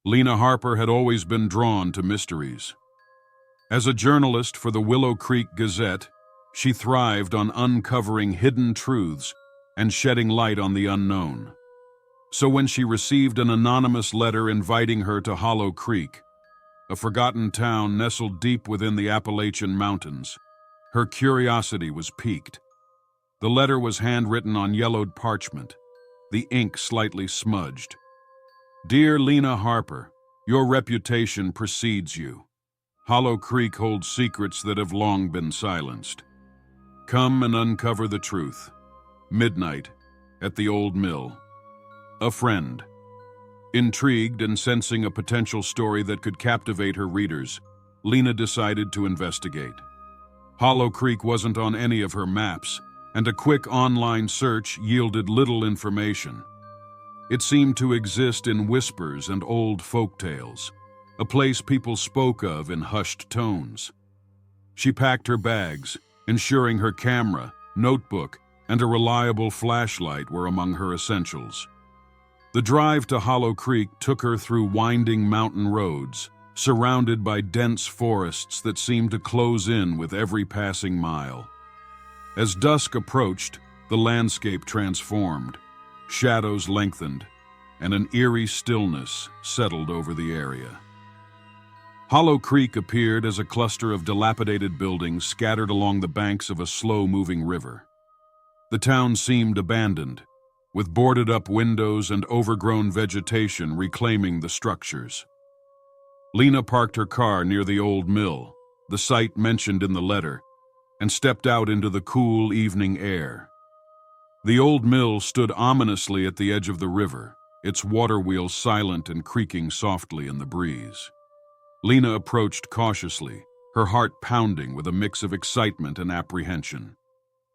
Lena Harper had always been drawn to mysteries. As a journalist for the Willow Creek Gazette, she thrived on uncovering hidden truths and shedding light on the unknown. So when she received an anonymous letter inviting her to Hollow Creek, a forgotten town nestled deep within the Appalachian Mountains, her curiosity was piqued. The letter was handwritten on yellowed parchment, the ink slightly smudged. "Dear Lena Harper, your reputation precedes you. Hollow Creek holds secrets that have long been silenced. Come and uncover the truth. Midnight, at the old mill. A friend." Intrigued and sensing a potential story that could captivate her readers, Lena decided to investigate. Hollow Creek wasn't on any of her maps, and a quick online search yielded little information. It seemed to exist in whispers and old folktales, a place people spoke of in hushed tones. She packed her bags, ensuring her camera, notebook, and a reliable flashlight were among her essentials. The drive to Hollow Creek took her through winding mountain roads, surrounded by dense forests that seemed to close in with every passing mile. As dusk approached, the landscape transformed. Shadows lengthened, and an eerie stillness settled over the area. Hollow Creek appeared as a cluster of dilapidated buildings scattered along the banks of a slow-moving river. The town seemed abandoned, with boarded-up windows and overgrown vegetation reclaiming the structures. Lena parked her car near the old mill, the site mentioned in the letter, and stepped out into the cool evening air. The old mill stood ominously at the edge of the river, its water wheels silent and creaking softly in the breeze. Lena approached cautiously, her heart pounding with a mix of excitement and apprehension.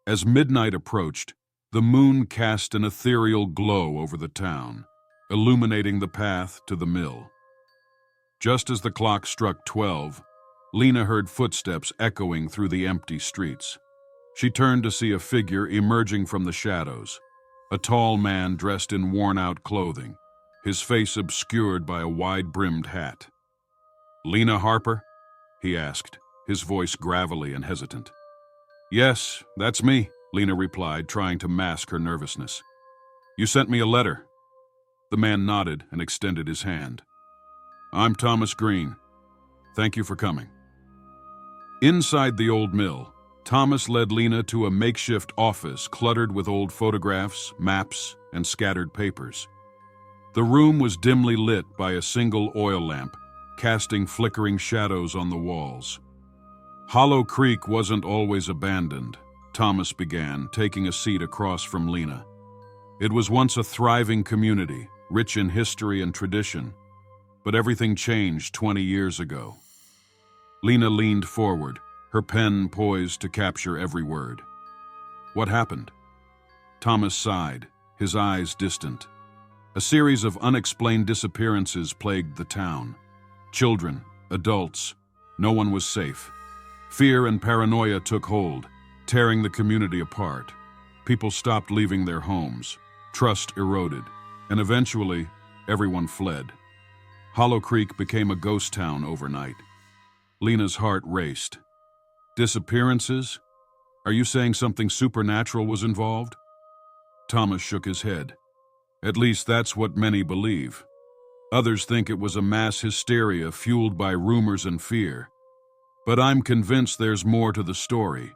As midnight approached, the moon cast an ethereal glow over the town, illuminating the path to the mill. Just as the clock struck 12, Lena heard footsteps echoing through the empty streets. She turned to see a figure emerging from the shadows, a tall man dressed in worn-out clothing, his face obscured by a wide-brimmed hat. "Lena Harper?" he asked, his voice gravelly and hesitant. "Yes, that's me," Lena replied, trying to mask her nervousness. "You sent me a letter." The man nodded and extended his hand. "I'm Thomas Green. Thank you for coming." Inside the old mill, Thomas led Lena to a makeshift office cluttered with old photographs, maps, and scattered papers. The room was dimly lit by a single oil lamp, casting flickering shadows on the walls. "Hollow Creek wasn't always abandoned," Thomas began, taking a seat across from Lena. "It was once a thriving community, rich in history and tradition, but everything changed 20 years ago." Lena leaned forward, her pen poised to capture every word. "What happened?" Thomas sighed, his eyes distant. A series of unexplained disappearances plagued the town. Children, adults, no one was safe. Fear and paranoia took hold, tearing the community apart. People stopped leaving their homes, trust eroded, and eventually, everyone fled. Hollow Creek became a ghost town overnight. Lena's heart raced. "Disappearances? Are you saying something supernatural was involved?" Thomas shook his head. "At least that's what many believe. Others think it was a mass hysteria fueled by rumors and fear. But I'm convinced there's more to the story,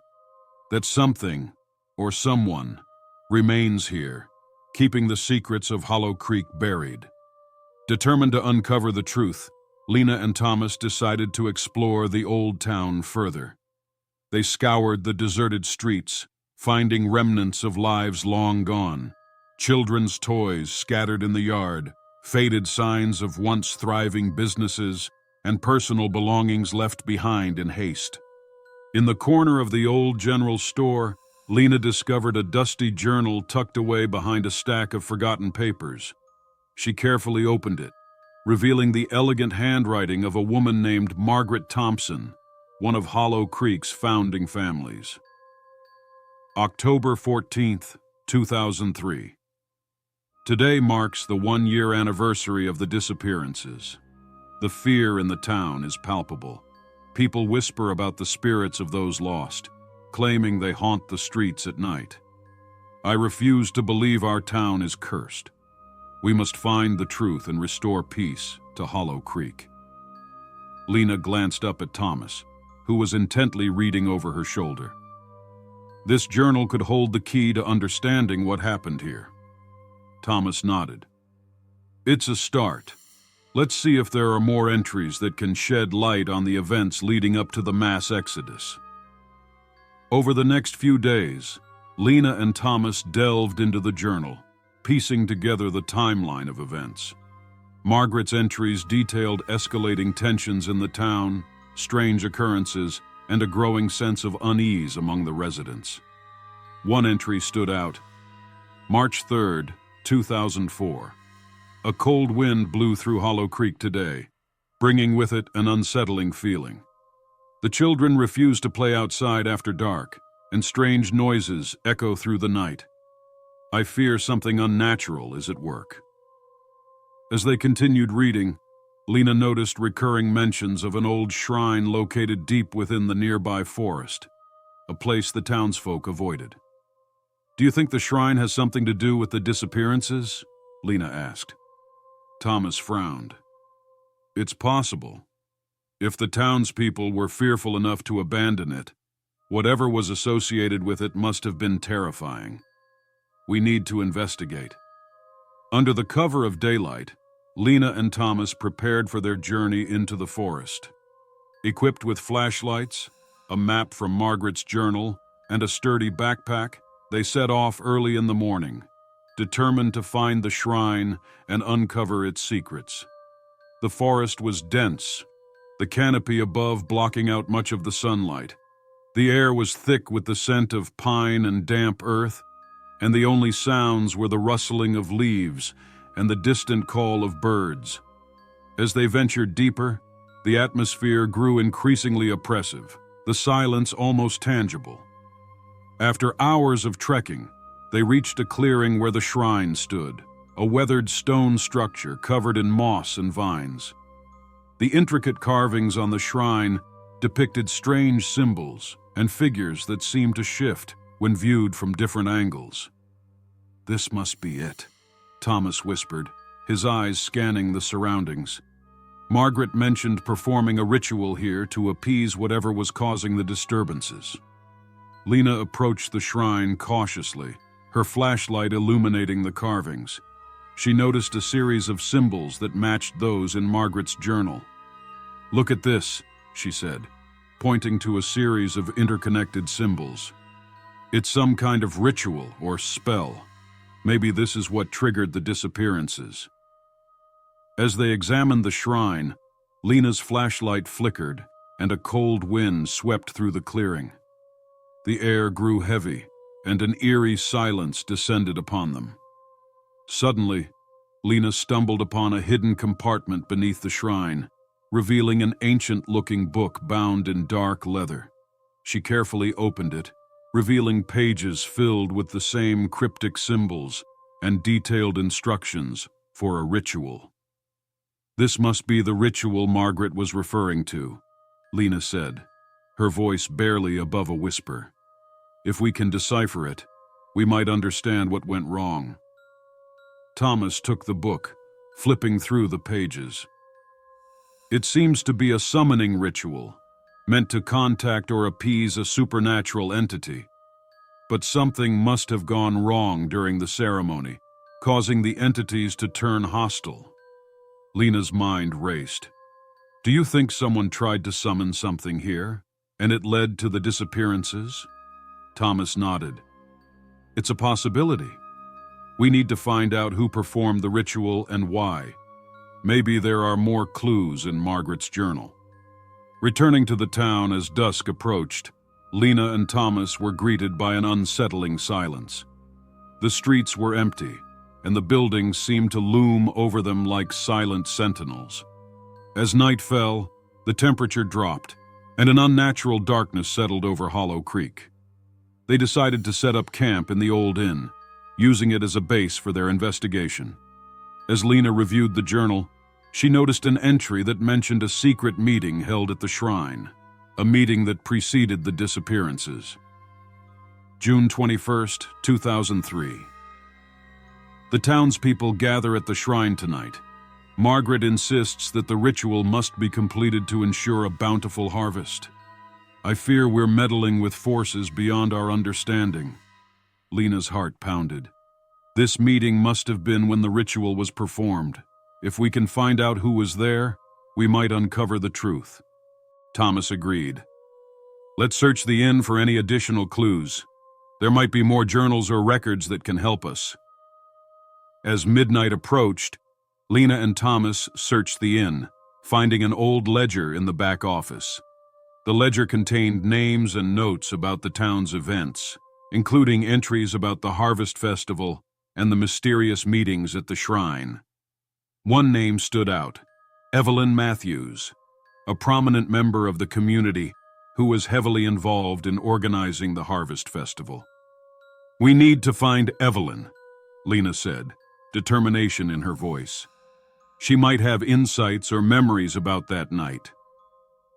that something, or someone, remains here, keeping the secrets of Hollow Creek buried." Determined to uncover the truth, Lena and Thomas decided to explore the old town further. They scoured the deserted streets, finding remnants of lives long gone, children's toys scattered in the yard, faded signs of once thriving businesses, and personal belongings left behind in haste. In the corner of the old general store, Lena discovered a dusty journal tucked away behind a stack of forgotten papers. She carefully opened it, revealing the elegant handwriting of a woman named Margaret Thompson, one of Hollow Creek's founding families. October 14th, 2003. Today marks the 1-year anniversary of the disappearances. The fear in the town is palpable. People whisper about the spirits of those lost, claiming they haunt the streets at night. I refuse to believe our town is cursed. We must find the truth and restore peace to Hollow Creek. Lena glanced up at Thomas, who was intently reading over her shoulder. This journal could hold the key to understanding what happened here. Thomas nodded. It's a start. Let's see if there are more entries that can shed light on the events leading up to the mass exodus. Over the next few days, Lena and Thomas delved into the journal, piecing together the timeline of events. Margaret's entries detailed escalating tensions in the town, strange occurrences, and a growing sense of unease among the residents. One entry stood out. March 3rd, 2004. A cold wind blew through Hollow Creek today, bringing with it an unsettling feeling. The children refused to play outside after dark, and strange noises echo through the night. I fear something unnatural is at work. As they continued reading, Lena noticed recurring mentions of an old shrine located deep within the nearby forest, a place the townsfolk avoided. Do you think the shrine has something to do with the disappearances? Lena asked. Thomas frowned. It's possible. If the townspeople were fearful enough to abandon it, whatever was associated with it must have been terrifying. We need to investigate. Under the cover of daylight, Lena and Thomas prepared for their journey into the forest. Equipped with flashlights, a map from Margaret's journal, and a sturdy backpack, they set off early in the morning, determined to find the shrine and uncover its secrets. The forest was dense, the canopy above blocking out much of the sunlight. The air was thick with the scent of pine and damp earth, and the only sounds were the rustling of leaves and the distant call of birds. As they ventured deeper, the atmosphere grew increasingly oppressive, the silence almost tangible. After hours of trekking, they reached a clearing where the shrine stood, a weathered stone structure covered in moss and vines. The intricate carvings on the shrine depicted strange symbols and figures that seemed to shift when viewed from different angles. This must be it, Thomas whispered, his eyes scanning the surroundings. Margaret mentioned performing a ritual here to appease whatever was causing the disturbances. Lena approached the shrine cautiously, her flashlight illuminating the carvings. She noticed a series of symbols that matched those in Margaret's journal. Look at this, she said, pointing to a series of interconnected symbols. It's some kind of ritual or spell. Maybe this is what triggered the disappearances. As they examined the shrine, Lena's flashlight flickered and a cold wind swept through the clearing. The air grew heavy and an eerie silence descended upon them. Suddenly, Lena stumbled upon a hidden compartment beneath the shrine, revealing an ancient-looking book bound in dark leather. She carefully opened it, revealing pages filled with the same cryptic symbols and detailed instructions for a ritual. This must be the ritual Margaret was referring to, Lena said, her voice barely above a whisper. If we can decipher it, we might understand what went wrong. Thomas took the book, flipping through the pages. It seems to be a summoning ritual, meant to contact or appease a supernatural entity. But something must have gone wrong during the ceremony, causing the entities to turn hostile. Lena's mind raced. Do you think someone tried to summon something here, and it led to the disappearances? Thomas nodded. It's a possibility. We need to find out who performed the ritual and why. Maybe there are more clues in Margaret's journal. Returning to the town as dusk approached, Lena and Thomas were greeted by an unsettling silence. The streets were empty, and the buildings seemed to loom over them like silent sentinels. As night fell, the temperature dropped, and an unnatural darkness settled over Hollow Creek. They decided to set up camp in the old inn, using it as a base for their investigation. As Lena reviewed the journal, she noticed an entry that mentioned a secret meeting held at the shrine, a meeting that preceded the disappearances. June 21st, 2003. The townspeople gather at the shrine tonight. Margaret insists that the ritual must be completed to ensure a bountiful harvest. I fear we're meddling with forces beyond our understanding. Lena's heart pounded. This meeting must have been when the ritual was performed. If we can find out who was there, we might uncover the truth. Thomas agreed. Let's search the inn for any additional clues. There might be more journals or records that can help us. As midnight approached, Lena and Thomas searched the inn, finding an old ledger in the back office. The ledger contained names and notes about the town's events, including entries about the Harvest Festival and the mysterious meetings at the shrine. One name stood out, Evelyn Matthews, a prominent member of the community who was heavily involved in organizing the Harvest Festival. "We need to find Evelyn," Lena said, determination in her voice. She might have insights or memories about that night.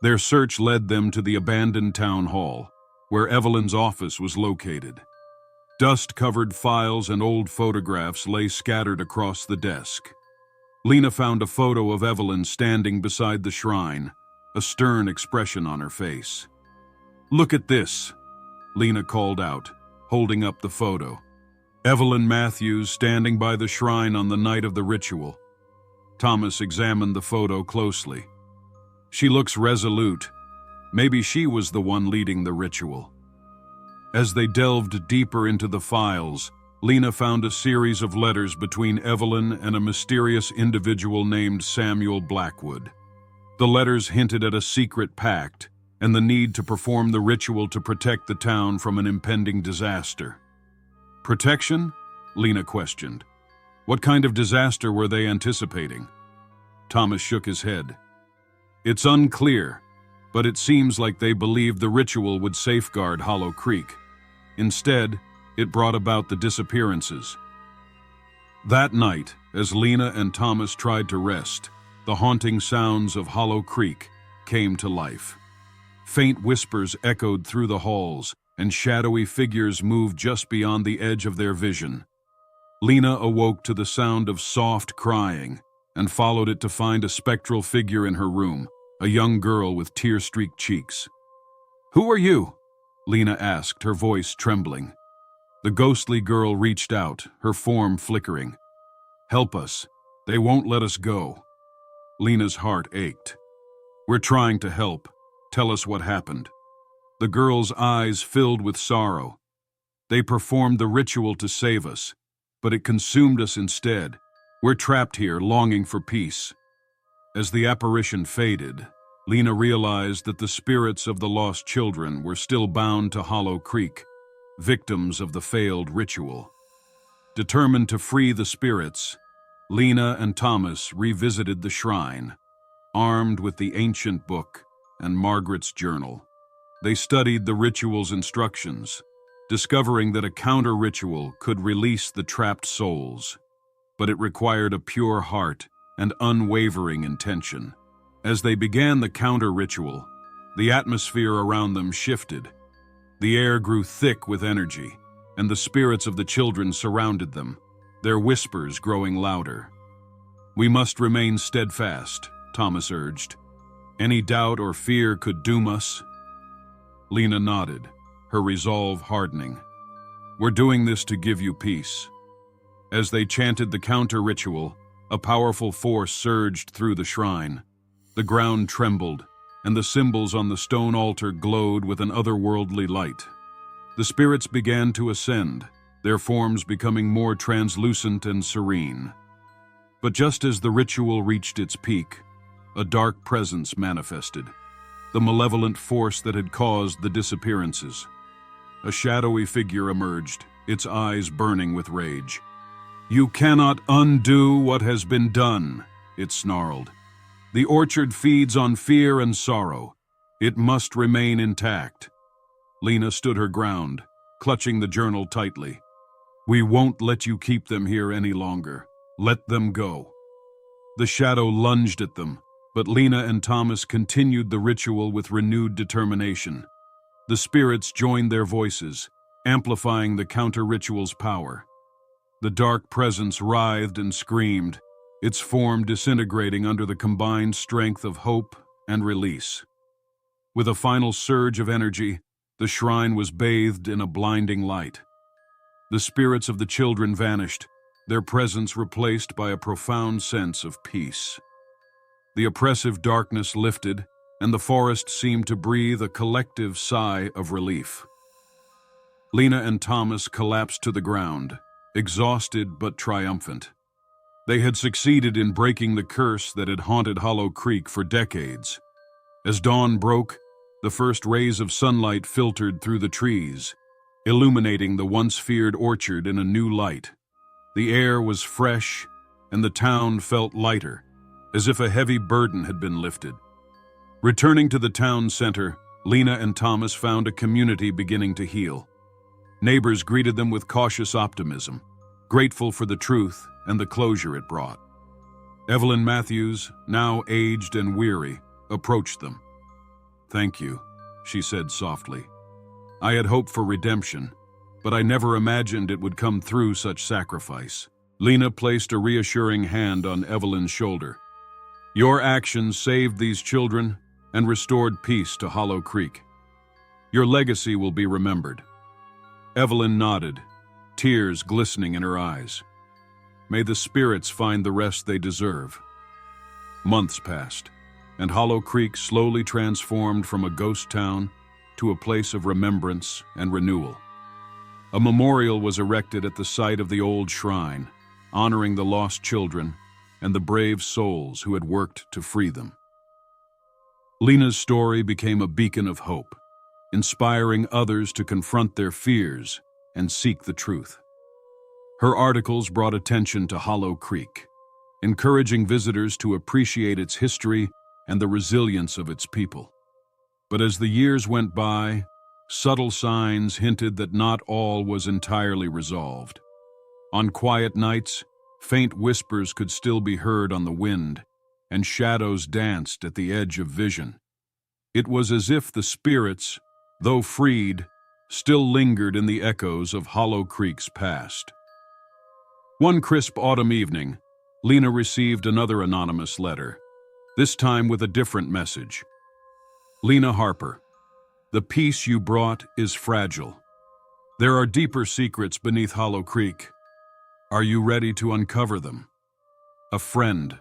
Their search led them to the abandoned town hall, where Evelyn's office was located. Dust-covered files and old photographs lay scattered across the desk. Lena found a photo of Evelyn standing beside the shrine, a stern expression on her face. "Look at this," Lena called out, holding up the photo. Evelyn Matthews standing by the shrine on the night of the ritual. Thomas examined the photo closely. She looks resolute. Maybe she was the one leading the ritual. As they delved deeper into the files, Lena found a series of letters between Evelyn and a mysterious individual named Samuel Blackwood. The letters hinted at a secret pact and the need to perform the ritual to protect the town from an impending disaster. "Protection?" Lena questioned. "What kind of disaster were they anticipating?" Thomas shook his head. "It's unclear, but it seems like they believed the ritual would safeguard Hollow Creek. Instead, it brought about the disappearances." That night, as Lena and Thomas tried to rest, the haunting sounds of Hollow Creek came to life. Faint whispers echoed through the halls, and shadowy figures moved just beyond the edge of their vision. Lena awoke to the sound of soft crying and followed it to find a spectral figure in her room, a young girl with tear-streaked cheeks. "Who are you?" Lena asked, her voice trembling. The ghostly girl reached out, her form flickering. "Help us. They won't let us go." Lena's heart ached. "We're trying to help. Tell us what happened." The girl's eyes filled with sorrow. "They performed the ritual to save us, but it consumed us instead. We're trapped here, longing for peace." As the apparition faded, Lena realized that the spirits of the lost children were still bound to Hollow Creek, victims of the failed ritual. Determined to free the spirits, Lena and Thomas revisited the shrine, armed with the ancient book and Margaret's journal. They studied the ritual's instructions, discovering that a counter-ritual could release the trapped souls, but it required a pure heart and unwavering intention. As they began the counter-ritual, the atmosphere around them shifted. The air grew thick with energy, and the spirits of the children surrounded them, their whispers growing louder. "We must remain steadfast," Thomas urged. "Any doubt or fear could doom us." Lena nodded, her resolve hardening. "We're doing this to give you peace." As they chanted the counter-ritual, a powerful force surged through the shrine. The ground trembled, and the symbols on the stone altar glowed with an otherworldly light. The spirits began to ascend, their forms becoming more translucent and serene. But just as the ritual reached its peak, a dark presence manifested, the malevolent force that had caused the disappearances. A shadowy figure emerged, its eyes burning with rage. "You cannot undo what has been done," it snarled. "The orchard feeds on fear and sorrow. It must remain intact." Lena stood her ground, clutching the journal tightly. We won't let you keep them here any longer. Let them go." The shadow lunged at them, but Lena and Thomas continued the ritual with renewed determination. The spirits joined their voices, amplifying the counter-ritual's power. The dark presence writhed and screamed, its form disintegrating under the combined strength of hope and release. With a final surge of energy, the shrine was bathed in a blinding light. The spirits of the children vanished, their presence replaced by a profound sense of peace. The oppressive darkness lifted, and the forest seemed to breathe a collective sigh of relief. Lena and Thomas collapsed to the ground, exhausted but triumphant. They had succeeded in breaking the curse that had haunted Hollow Creek for decades. As dawn broke, the first rays of sunlight filtered through the trees, illuminating the once feared orchard in a new light. The air was fresh, and the town felt lighter, as if a heavy burden had been lifted. Returning to the town center, Lena and Thomas found a community beginning to heal. Neighbors greeted them with cautious optimism, grateful for the truth and the closure it brought. Evelyn Matthews, now aged and weary, approached them. "Thank you," she said softly. "I had hoped for redemption, but I never imagined it would come through such sacrifice." Lena placed a reassuring hand on Evelyn's shoulder. "Your actions saved these children and restored peace to Hollow Creek. Your legacy will be remembered." Evelyn nodded, tears glistening in her eyes. "May the spirits find the rest they deserve." Months passed, and Hollow Creek slowly transformed from a ghost town to a place of remembrance and renewal. A memorial was erected at the site of the old shrine, honoring the lost children and the brave souls who had worked to free them. Lena's story became a beacon of hope, inspiring others to confront their fears and seek the truth. Her articles brought attention to Hollow Creek, encouraging visitors to appreciate its history and the resilience of its people. But as the years went by, subtle signs hinted that not all was entirely resolved. On quiet nights, faint whispers could still be heard on the wind, and shadows danced at the edge of vision. It was as if the spirits, though freed, still lingered in the echoes of Hollow Creek's past. One crisp autumn evening, Lena received another anonymous letter, this time with a different message. "Lena Harper, the peace you brought is fragile. There are deeper secrets beneath Hollow Creek. Are you ready to uncover them? A friend."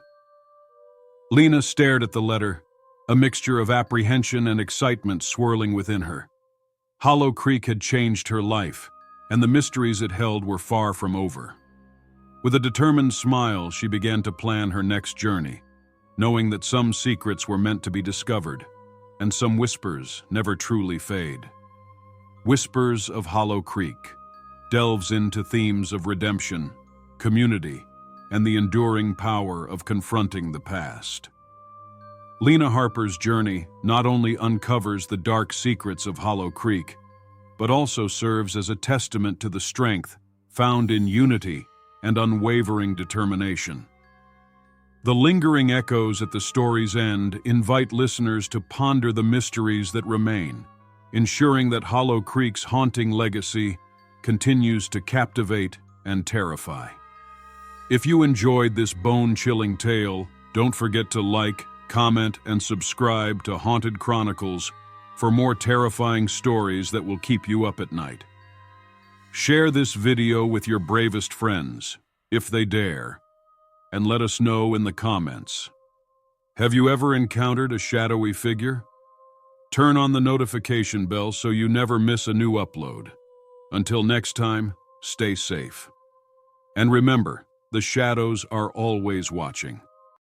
Lena stared at the letter, a mixture of apprehension and excitement swirling within her. Hollow Creek had changed her life, and the mysteries it held were far from over. With a determined smile, she began to plan her next journey, knowing that some secrets were meant to be discovered, and some whispers never truly fade. Whispers of Hollow Creek delves into themes of redemption, community, and the enduring power of confronting the past. Lena Harper's journey not only uncovers the dark secrets of Hollow Creek, but also serves as a testament to the strength found in unity and unwavering determination. The lingering echoes at the story's end invite listeners to ponder the mysteries that remain, ensuring that Hollow Creek's haunting legacy continues to captivate and terrify. If you enjoyed this bone-chilling tale, don't forget to like, comment, and subscribe to Haunted Chronicles for more terrifying stories that will keep you up at night. Share this video with your bravest friends, if they dare, and let us know in the comments. Have you ever encountered a shadowy figure? Turn on the notification bell so you never miss a new upload. Until next time, stay safe. And remember, the shadows are always watching.